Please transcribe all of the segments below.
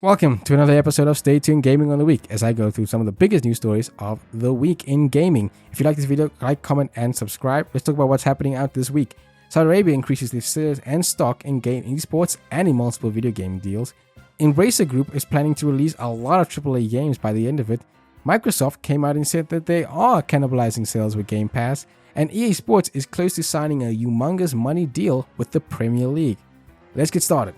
Welcome to another episode of Stay Tuned Gaming on the Week as I go through some of the biggest news stories of the week in gaming. If you like this video, like, comment, and subscribe. Let's talk about what's happening out this week. Saudi Arabia increases their shares and stock in esports and in multiple video game deals. Embracer Group is planning to release a lot of AAA games by the end of it. Microsoft came out and said that they are cannibalizing sales with Game Pass. And EA Sports is close to signing a humongous money deal with the Premier League. Let's get started.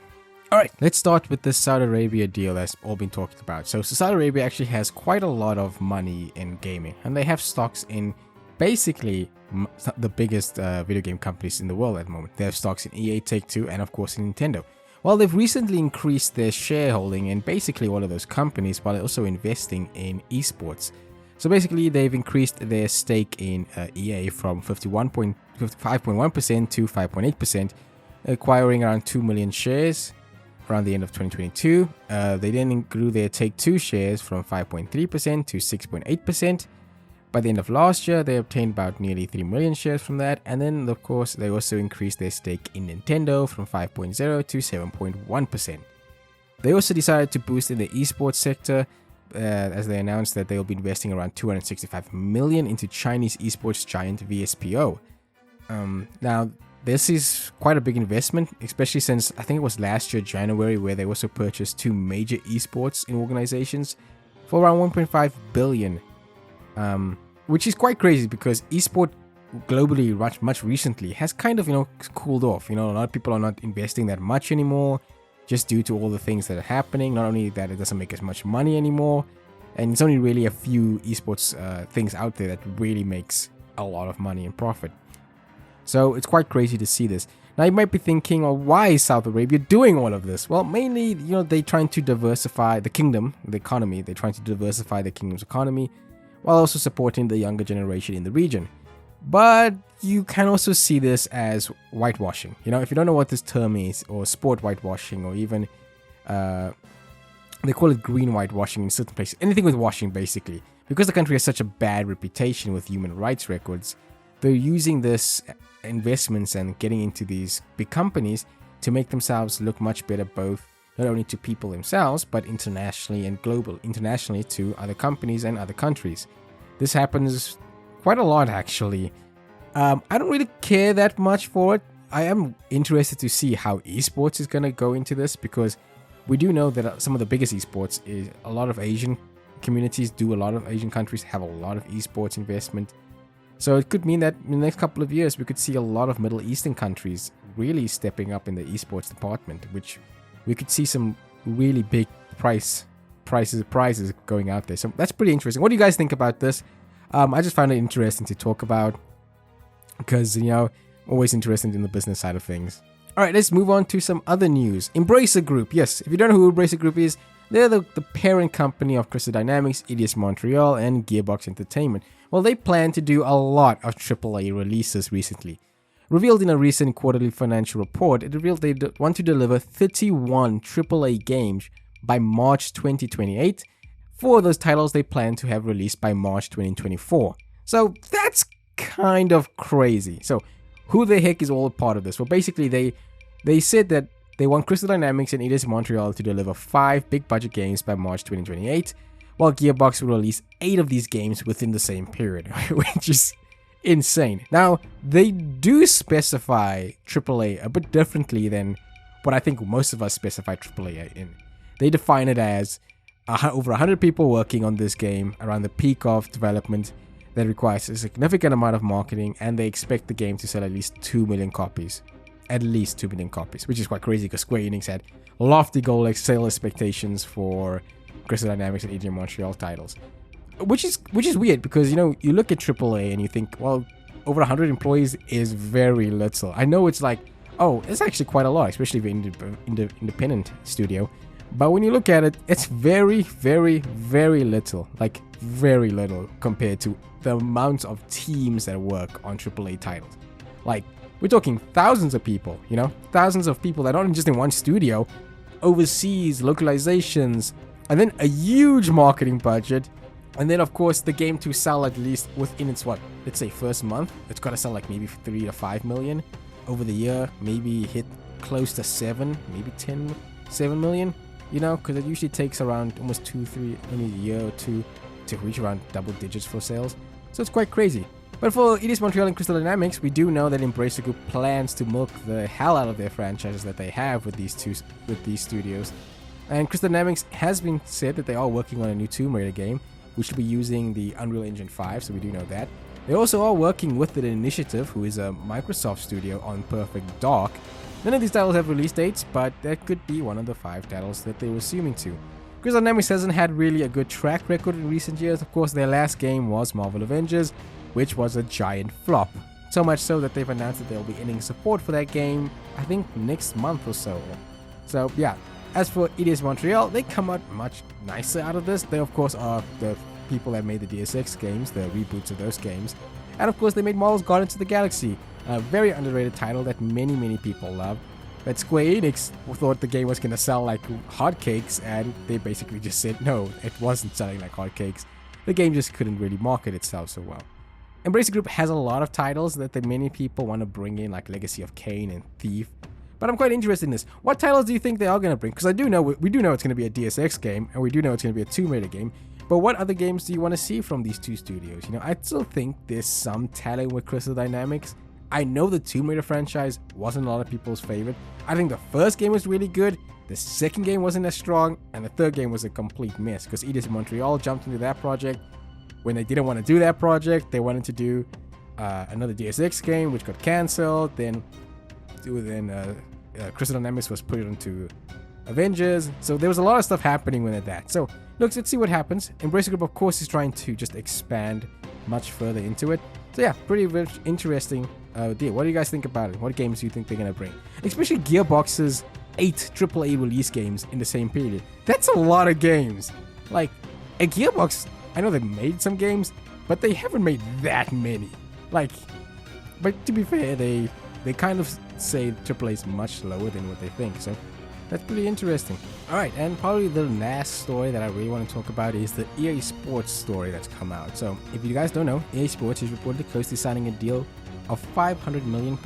Alright, let's start with the Saudi Arabia deal that's all been talked about. So Saudi Arabia actually has quite a lot of money in gaming, and they have stocks in basically the biggest video game companies in the world at the moment. They have stocks in EA, Take-Two, and of course in Nintendo. Well, they've recently increased their shareholding in basically all of those companies while also investing in esports. So basically, they've increased their stake in EA from 55.1% to 5.8%, acquiring around 2 million shares around the end of 2022. They then grew their Take-Two shares from 5.3% to 6.8%. By the end of last year, they obtained about nearly 3 million shares from that. And then, of course, they also increased their stake in Nintendo from 5.0 to 7.1%. They also decided to boost in the esports sector as they announced that they will be investing around 265 million into Chinese esports giant VSPO. Now, this is quite a big investment, especially since I think it was last year, January, where they also purchased two major esports organizations for around 1.5 billion, which is quite crazy because esport globally much recently has kind of, cooled off. A lot of people are not investing that much anymore just due to all the things that are happening. Not only that, it doesn't make as much money anymore, and it's only really a few esports things out there that really makes a lot of money and profit. So it's quite crazy to see this. Now you might be thinking, well, why is Saudi Arabia doing all of this? Well, mainly, they're trying to diversify the economy. They're trying to diversify the kingdom's economy while also supporting the younger generation in the region. But you can also see this as whitewashing. If you don't know what this term is, or sport whitewashing, or even they call it green whitewashing in certain places. Anything with washing, basically. Because the country has such a bad reputation with human rights records, they're using this investments and getting into these big companies to make themselves look much better, both not only to people themselves, but internationally to other companies and other countries. This happens quite a lot, actually. I don't really care that much for it. I am interested to see how esports is going to go into this, because we do know that some of the biggest esports is a lot of Asian communities a lot of Asian countries have a lot of esports investment. So it could mean that in the next couple of years, we could see a lot of Middle Eastern countries really stepping up in the esports department, which we could see some really big prizes going out there. So that's pretty interesting. What do you guys think about this? I just found it interesting to talk about because, always interested in the business side of things. All right, let's move on to some other news. Embracer Group. Yes, if you don't know who Embracer Group is, they're the parent company of Crystal Dynamics, EDS Montreal, and Gearbox Entertainment. Well, they plan to do a lot of AAA releases recently. Revealed in a recent quarterly financial report, it revealed they want to deliver 31 AAA games by March 2028. 4 of those titles they plan to have released by March 2024. So that's kind of crazy. So who the heck is all a part of this? Well, basically they said that they want Crystal Dynamics and EDS Montreal to deliver 5 big budget games by March 2028, while Gearbox will release 8 of these games within the same period, which is insane. Now, they do specify AAA a bit differently than what I think most of us specify AAA in. They define it as over 100 people working on this game around the peak of development that requires a significant amount of marketing, and they expect the game to sell at least 2 million copies. At least 2 million copies, which is quite crazy because Square Enix had lofty goal sale expectations for Crystal Dynamics and EDS Montreal titles, which is weird because you look at AAA and you think, well, over 100 employees is very little. I know it's like, oh, it's actually quite a lot, especially if you're in independent studio. But when you look at it, it's very, very, very little. Like very little compared to the amount of teams that work on AAA titles. Like, we're talking thousands of people, thousands of people that aren't just in one studio, overseas, localizations, and then a huge marketing budget. And then, of course, the game to sell at least within its, let's say first month, it's got to sell like maybe 3 to 5 million. Over the year, maybe hit close to 7, maybe 7 million. you know, because it usually takes around almost 2-3, maybe a year or two to reach around double digits for sales. So it's quite crazy. But for Esports Montreal and Crystal Dynamics, we do know that Embracer Group plans to milk the hell out of their franchises that they have with these studios. And Crystal Dynamics has been said that they are working on a new Tomb Raider game, which will be using the Unreal Engine 5, so we do know that. They also are working with the Initiative, who is a Microsoft studio, on Perfect Dark. None of these titles have release dates, but that could be one of the 5 titles that they were assuming to. Crystal Dynamics hasn't had really a good track record in recent years. Of course, their last game was Marvel Avengers, which was a giant flop. So much so that they've announced that they'll be ending support for that game, I think next month or so. So yeah, as for Esports Montreal, they come out much nicer out of this. They of course are the people that made the DSX games, the reboots of those games. And of course they made Marvel's Guardians of the Galaxy, a very underrated title that many people love. But Square Enix thought the game was going to sell like hotcakes, and they basically just said no, it wasn't selling like hotcakes. The game just couldn't really market itself so well. Embracer Group has a lot of titles that many people want to bring in, like Legacy of Kain and Thief. But I'm quite interested in this. What titles do you think they are going to bring? Because we do know it's going to be a DSX game, and we do know it's going to be a Tomb Raider game. But what other games do you want to see from these two studios? You know, I still think there's some talent with Crystal Dynamics. I know the Tomb Raider franchise wasn't a lot of people's favorite. I think the first game was really good, the second game wasn't as strong, and the third game was a complete mess because Esports Montreal jumped into that project. When they didn't want to do that project, they wanted to do another DSX game, which got cancelled. Then Crystal Dynamics was put into Avengers. So there was a lot of stuff happening with that. So let's see what happens. Embracer Group, of course, is trying to just expand much further into it. So yeah, pretty interesting deal. What do you guys think about it? What games do you think they're going to bring? Especially Gearbox's 8 AAA release games in the same period. That's a lot of games. Like, a Gearbox, I know they made some games, but they haven't made that many. Like, but to be fair, they kind of say AAA is much lower than what they think. So that's pretty interesting. Alright, and probably the last story that I really want to talk about is the EA Sports story that's come out. So, if you guys don't know, EA Sports is reportedly close to signing a deal of £500 million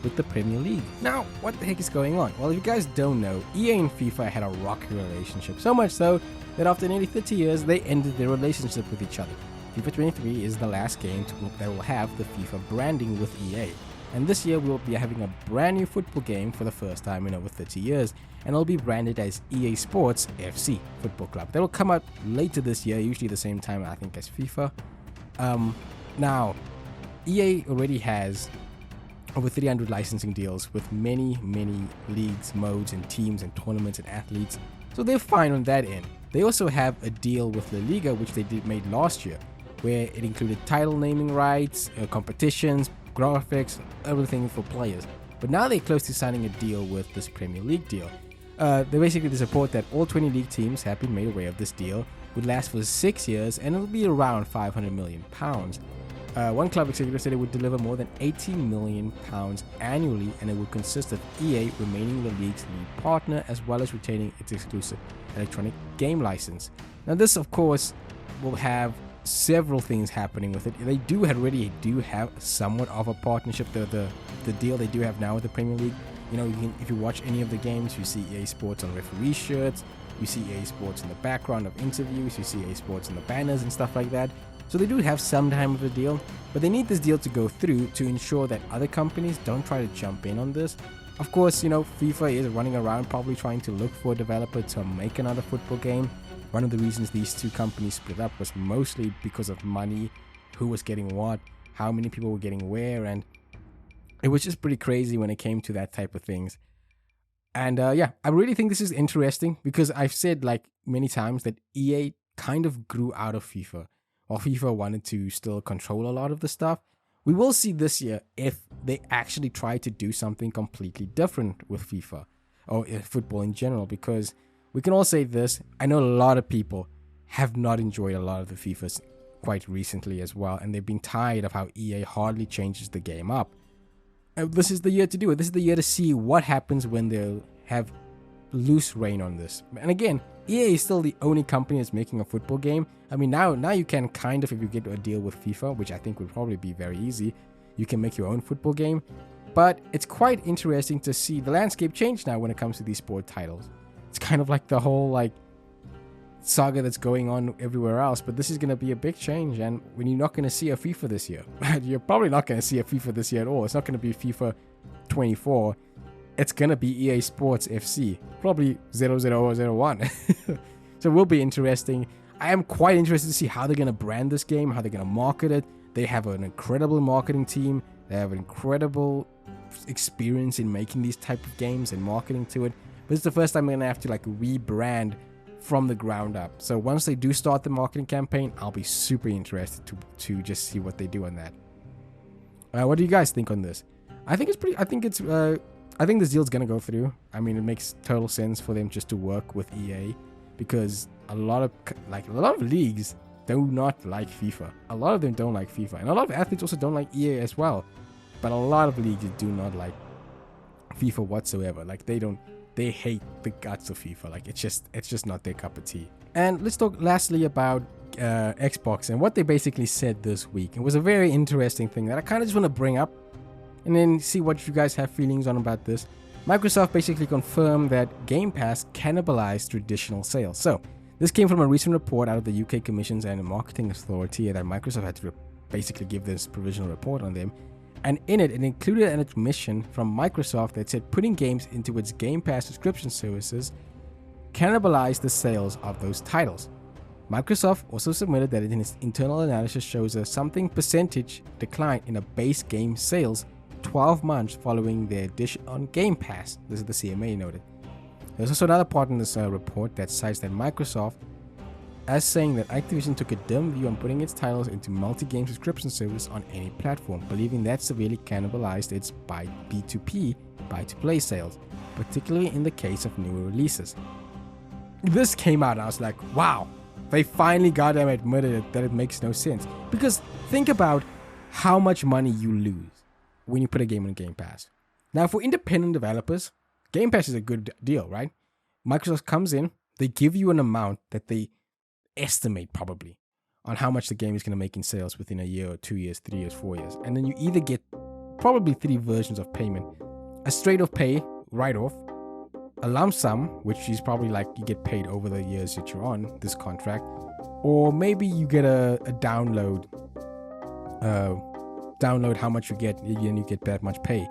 with the Premier League. Now, what the heck is going on? Well, if you guys don't know, EA and FIFA had a rocky relationship, so much so that after nearly 30 years, they ended their relationship with each other. FIFA 23 is the last game that will have the FIFA branding with EA. And this year we will be having a brand new football game for the first time in over 30 years, and it'll be branded as EA Sports FC Football Club. That will come out later this year, usually the same time I think as FIFA. Now, EA already has over 300 licensing deals with many leagues, modes, and teams, and tournaments, and athletes, so they're fine on that end. They also have a deal with La Liga, which they made last year, where it included title naming rights, competitions, graphics, everything for players. But now they're close to signing a deal with this Premier League deal. They basically support that all 20 league teams have been made aware of this deal, would last for 6 years, and it'll be around £500 million. One club executive said it would deliver more than £80 million annually, and it would consist of EA remaining the league's lead partner, as well as retaining its exclusive electronic game license. Now this, of course, will have several things happening with it. They already do have somewhat of a partnership. The deal they do have now with the Premier League, you know, if you watch any of the games, you see EA Sports on referee shirts, you see EA Sports in the background of interviews, you see EA Sports in the banners and stuff like that. So they do have some time of a deal, but they need this deal to go through to ensure that other companies don't try to jump in on this. Of course, you know, FIFA is running around probably trying to look for a developer to make another football game. One of the reasons these two companies split up was mostly because of money, who was getting what, how many people were getting where, and it was just pretty crazy when it came to that type of things. And yeah, I really think this is interesting because I've said like many times that EA kind of grew out of FIFA, while FIFA wanted to still control a lot of the stuff. We will see this year if they actually try to do something completely different with FIFA or football in general, because we can all say this, I know a lot of people have not enjoyed a lot of the FIFAs quite recently as well, and they've been tired of how EA hardly changes the game up. This is the year to do it. This is the year to see what happens when they'll have loose reign on this. And again, EA is still the only company that's making a football game. I mean, now you can kind of, if you get a deal with FIFA, which I think would probably be very easy, you can make your own football game. But it's quite interesting to see the landscape change now when it comes to these sport titles. It's kind of like the whole like saga that's going on everywhere else, but this is going to be a big change. And when you're not going to see a FIFA this year, you're probably not going to see a FIFA this year at all. It's not going to be FIFA 24. It's going to be EA Sports FC, probably 0001. So it will be interesting. I am quite interested to see how they're going to brand this game, how they're going to market it. They have an incredible marketing team. They have an incredible experience in making these type of games and marketing to it. But it's the first time they're going to have to like rebrand from the ground up. So once they do start the marketing campaign, I'll be super interested to just see what they do on that. What do you guys think on this? I think this deal's going to go through. I mean, it makes total sense for them just to work with EA, because a lot of leagues do not like FIFA. A lot of them don't like FIFA, and a lot of athletes also don't like EA as well. But a lot of leagues do not like FIFA whatsoever. Like they hate the guts of FIFA. Like it's just not their cup of tea. And let's talk lastly about Xbox and what they basically said this week. It was a very interesting thing that I kind of just want to bring up and then see what you guys have feelings on about this. Microsoft basically confirmed that Game Pass cannibalized traditional sales. So this came from a recent report out of the UK Commissions and Marketing Authority that Microsoft had to basically give this provisional report on them. And in it included an admission from Microsoft that said putting games into its Game Pass subscription services cannibalized the sales of those titles. Microsoft also submitted that in its internal analysis shows a something percentage decline in a base game sales 12 months following their addition on Game Pass. This is the CMA noted. There's also another part in this report that cites that Microsoft as saying that Activision took a dim view on putting its titles into multi-game subscription service on any platform, believing that severely cannibalized its B2P, buy-to-play sales, particularly in the case of newer releases. This came out and I was like, wow, they finally goddamn admitted it, that it makes no sense. Because think about how much money you lose when you put a game on Game Pass. Now, for independent developers, Game Pass is a good deal, right? Microsoft comes in, they give you an amount that they estimate probably on how much the game is going to make in sales within a year or 2 years, 3 years, 4 years. And then you either get probably 3 versions of payment: a straight off pay right off, a lump sum, which is probably like you get paid over the years that you're on this contract, or maybe you get a download how much you get and you get that much pay.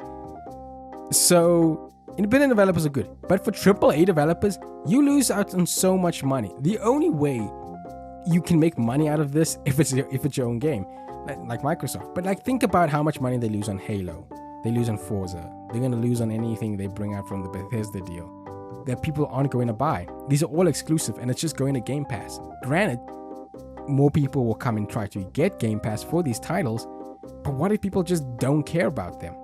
So independent developers are good, but for AAA developers, you lose out on so much money. The only way you can make money out of this if it's your own game, like Microsoft. But like think about how much money they lose on Halo, they lose on Forza, they're gonna lose on anything they bring out from the Bethesda deal that people aren't going to buy. These are all exclusive, and it's just going to Game Pass. Granted, more people will come and try to get Game Pass for these titles, but what if people just don't care about them?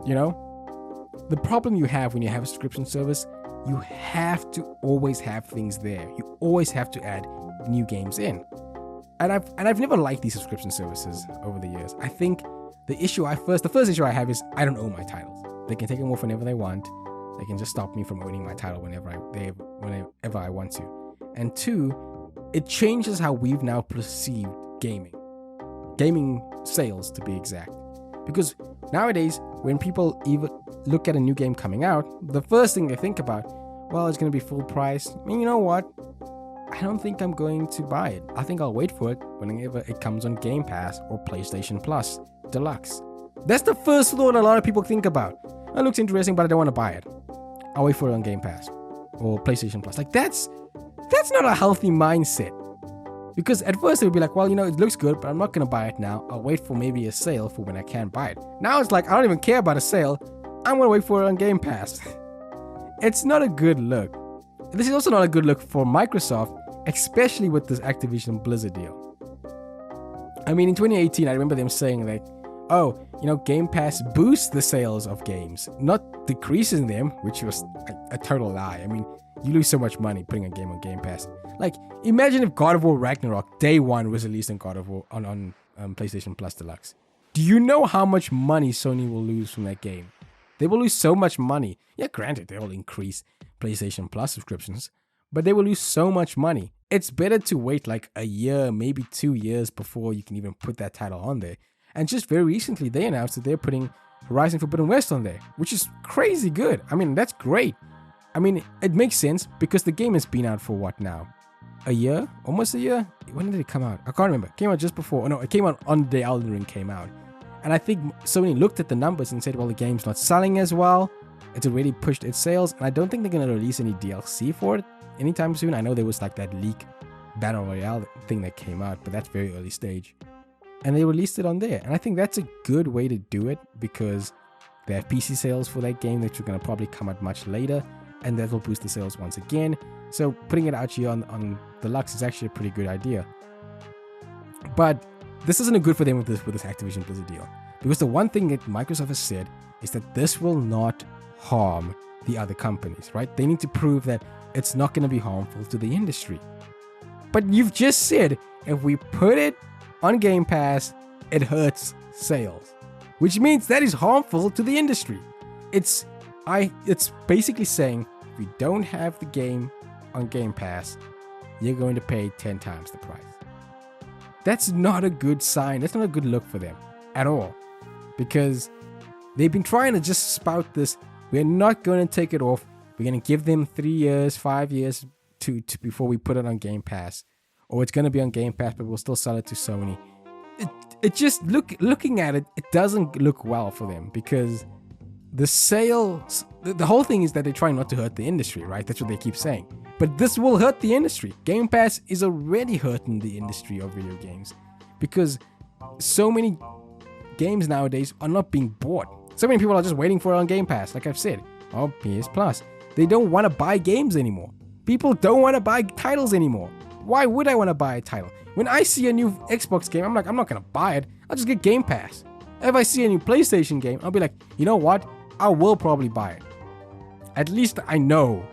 You know, the problem you have when you have a subscription service, you have to always have things there. You always have to add new games in. And I've never liked these subscription services over the years. I think the first issue I have is I don't own my titles. They can take them off whenever they want. They can just stop me from owning my title whenever I want to. And 2, it changes how we've now perceived gaming sales, to be exact. Because nowadays, when people even look at a new game coming out, the first thing they think about, well, it's going to be full price. I mean, you know what? I don't think I'm going to buy it. I think I'll wait for it whenever it comes on Game Pass or PlayStation Plus Deluxe. That's the first thought a lot of people think about. It looks interesting, but I don't want to buy it. I'll wait for it on Game Pass or PlayStation Plus. Like that's not a healthy mindset. Because at first it would be like, well, you know, it looks good, but I'm not going to buy it now. I'll wait for maybe a sale for when I can buy it. Now it's like, I don't even care about a sale. I'm going to wait for it on Game Pass. It's not a good look. This is also not a good look for Microsoft, especially with this Activision Blizzard deal. I mean, in 2018, I remember them saying like, oh, you know, Game Pass boosts the sales of games, not decreasing them, which was a total lie. I mean, you lose so much money putting a game on Game Pass. Like, imagine if God of War Ragnarok Day 1 was released on God of War on PlayStation Plus Deluxe. Do you know how much money Sony will lose from that game? They will lose so much money. Yeah, granted, they will increase PlayStation Plus subscriptions, but they will lose so much money. It's better to wait like a year, maybe 2 years before you can even put that title on there. And just very recently, they announced that they're putting Horizon Forbidden West on there, which is crazy good. I mean, that's great. I mean, it makes sense because the game has been out for what now? A year? Almost a year? When did it come out? I can't remember. It came out just before. Oh, no, it came out on the day Elden Ring came out. And I think Sony looked at the numbers and said, well, the game's not selling as well. It's already pushed its sales. And I don't think they're going to release any DLC for it anytime soon. I know there was like that leak Battle Royale thing that came out, but that's very early stage. And they released it on there. And I think that's a good way to do it because they have PC sales for that game that are going to probably come out much later. And that will boost the sales once again. So putting it out here on Deluxe is actually a pretty good idea. But this isn't good for them with this Activision Blizzard deal. Because the one thing that Microsoft has said is that this will not harm the other companies, right? They need to prove that it's not going to be harmful to the industry. But you've just said, if we put it on Game Pass, it hurts sales. Which means that is harmful to the industry. It's basically saying, if you don't have the game on Game Pass, you're going to pay 10 times the price. That's not a good sign. That's not a good look for them at all. Because they've been trying to just spout this. We're not going to take it off. We're going to give them 3 years, 5 years to before we put it on Game Pass. Or it's going to be on Game Pass, but we'll still sell it to Sony. It just, looking at it, it doesn't look well for them. Because the sales, the whole thing is that they're trying not to hurt the industry, right? That's what they keep saying. But this will hurt the industry. Game Pass is already hurting the industry of video games. Because so many games nowadays are not being bought. So many people are just waiting for it on Game Pass, like I've said. Oh, PS Plus. They don't want to buy games anymore. People don't want to buy titles anymore. Why would I want to buy a title? When I see a new Xbox game, I'm like, I'm not going to buy it. I'll just get Game Pass. If I see a new PlayStation game, I'll be like, you know what? I will probably buy it. At least I know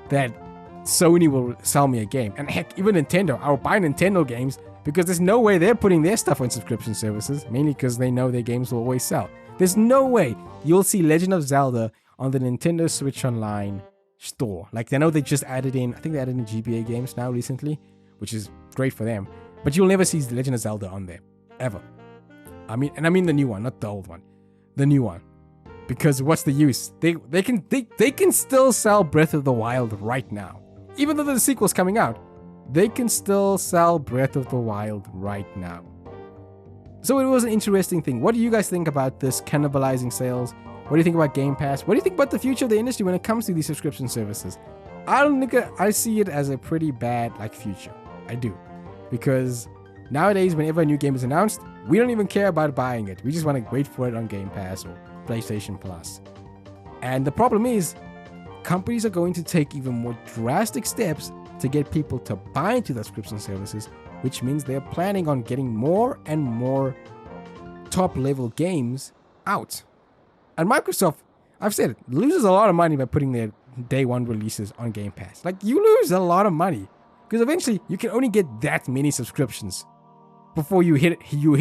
that Sony will sell me a game. And heck, even Nintendo, I'll buy Nintendo games because there's no way they're putting their stuff on subscription services, mainly because they know their games will always sell. There's no way you'll see Legend of Zelda on the Nintendo Switch Online store. Like, I know they just added in, I think they added in GBA games now recently, which is great for them. But you'll never see Legend of Zelda on there, ever. I mean the new one, not the old one. The new one. Because what's the use? They can still sell Breath of the Wild right now. Even though the sequel's coming out, they can still sell Breath of the Wild right now. So it was an interesting thing. What do you guys think about this cannibalizing sales? What do you think about Game Pass? What do you think about the future of the industry when it comes to these subscription services? I see it as a pretty bad future. I do. Because nowadays, whenever a new game is announced, we don't even care about buying it. We just want to wait for it on Game Pass or PlayStation Plus. And the problem is, companies are going to take even more drastic steps to get people to buy into the subscription services, which means they're planning on getting more and more top-level games out. And Microsoft, I've said it, loses a lot of money by putting their day one releases on Game Pass. You lose a lot of money because eventually you can only get that many subscriptions before you hit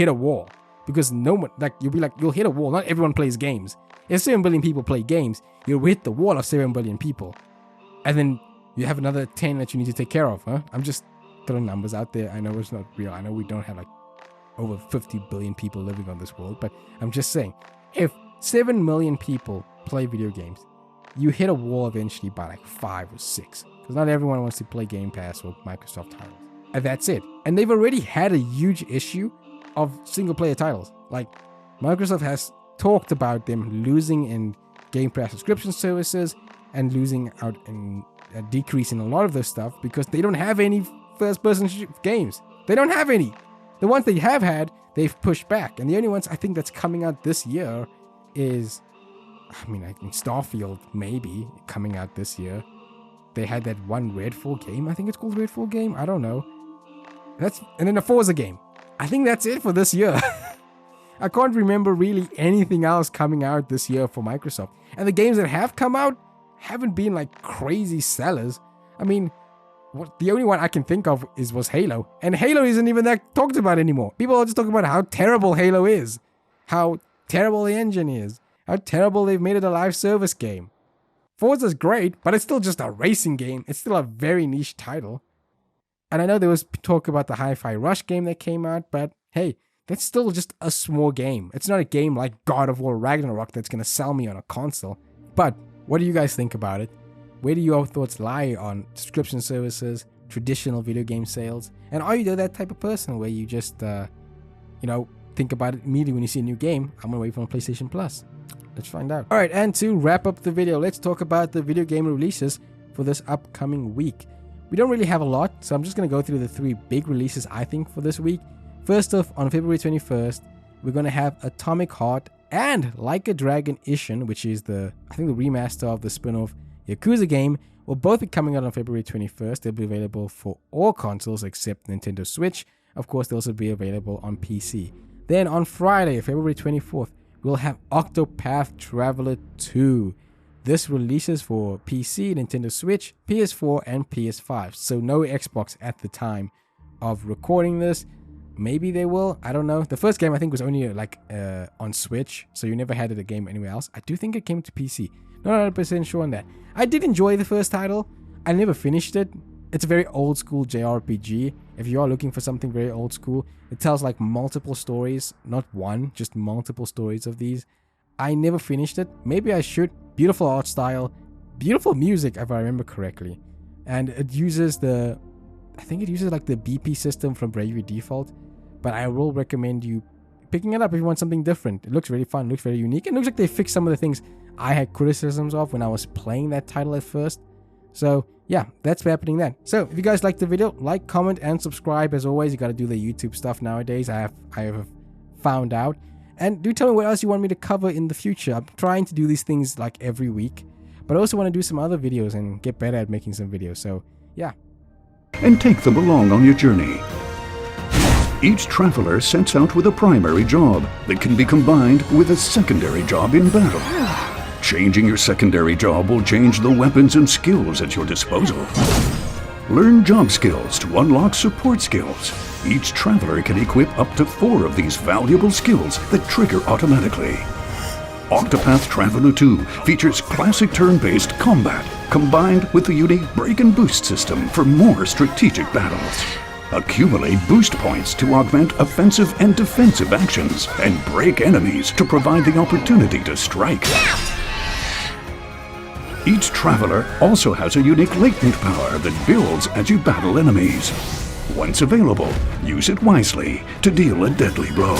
a wall. Because no one, you'll hit a wall. Not everyone plays games. If 7 billion people play games, you'll hit the wall of 7 billion people. And then you have another 10 that you need to take care of, huh? I'm just throwing numbers out there. I know it's not real. I know we don't have over 50 billion people living on this world. But I'm just saying, if 7 million people play video games, you hit a wall eventually by 5 or 6. Because not everyone wants to play Game Pass or Microsoft titles. And that's it. And they've already had a huge issue of single-player titles. Microsoft has talked about them losing in Game Pass subscription services and losing out in a decrease in a lot of this stuff because they don't have any first-person games. They don't have any. The ones they have had, they've pushed back. And the only ones I think that's coming out this year is, I think Starfield maybe coming out this year. They had that one Redfall game. I think it's called Redfall game. I don't know. And then a Forza game. I think that's it for this year. I can't remember really anything else coming out this year for Microsoft. And the games that have come out haven't been crazy sellers. The only one I can think of was Halo. And Halo isn't even that talked about anymore. People are just talking about how terrible Halo is. How terrible the engine is. How terrible they've made it a live service game. Forza's great, but it's still just a racing game. It's still a very niche title. And I know there was talk about the Hi-Fi Rush game that came out, but hey, that's still just a small game. It's not a game like God of War Ragnarok that's going to sell me on a console. But what do you guys think about it? Where do your thoughts lie on subscription services, traditional video game sales? And are you that type of person where you just, think about it immediately when you see a new game? I'm going to wait for PlayStation Plus. Let's find out. All right, and to wrap up the video, let's talk about the video game releases for this upcoming week. We don't really have a lot, so I'm just going to go through the 3 big releases I think for this week. First off, on February 21st, we're going to have Atomic Heart and Like a Dragon Ishin, which is the remaster of the spin-off Yakuza game, will both be coming out on February 21st. They'll be available for all consoles except Nintendo Switch. Of course, they'll also be available on PC. Then on Friday, February 24th, we'll have Octopath Traveler 2. This releases for PC, Nintendo Switch, PS4, and PS5. So no Xbox at the time of recording this. Maybe they will. I don't know. The first game I think was only on Switch, so you never had it a game anywhere else. I do think it came to PC. Not 100% sure on that. I did enjoy the first title. I never finished it. It's a very old school JRPG. If you are looking for something very old school, it tells like multiple stories, not one, just multiple stories of these. I never finished it. Maybe I should. Beautiful art style, beautiful music if I remember correctly. And it uses the BP system from Bravely Default. But I will recommend you picking it up if you want something different. It looks really fun, looks very unique, and looks like they fixed some of the things I had criticisms of when I was playing that title at first. So yeah, that's happening then. So if you guys liked the video, like, comment, and subscribe. As always, you got to do the YouTube stuff nowadays. I have found out. And do tell me what else you want me to cover in the future. I'm trying to do these things like every week, but I also want to do some other videos and get better at making some videos. So yeah. And take them along on your journey. Each traveler sets out with a primary job that can be combined with a secondary job in battle. Changing your secondary job will change the weapons and skills at your disposal. Learn job skills to unlock support skills. Each traveler can equip up to 4 of these valuable skills that trigger automatically. Octopath Traveler 2 features classic turn-based combat combined with the unique break and boost system for more strategic battles. Accumulate boost points to augment offensive and defensive actions, and break enemies to provide the opportunity to strike. Each traveler also has a unique latent power that builds as you battle enemies. Once available, use it wisely to deal a deadly blow.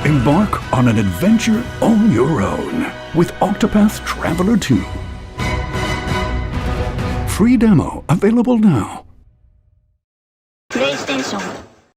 Embark on an adventure on your own with Octopath Traveler 2. Free demo available now.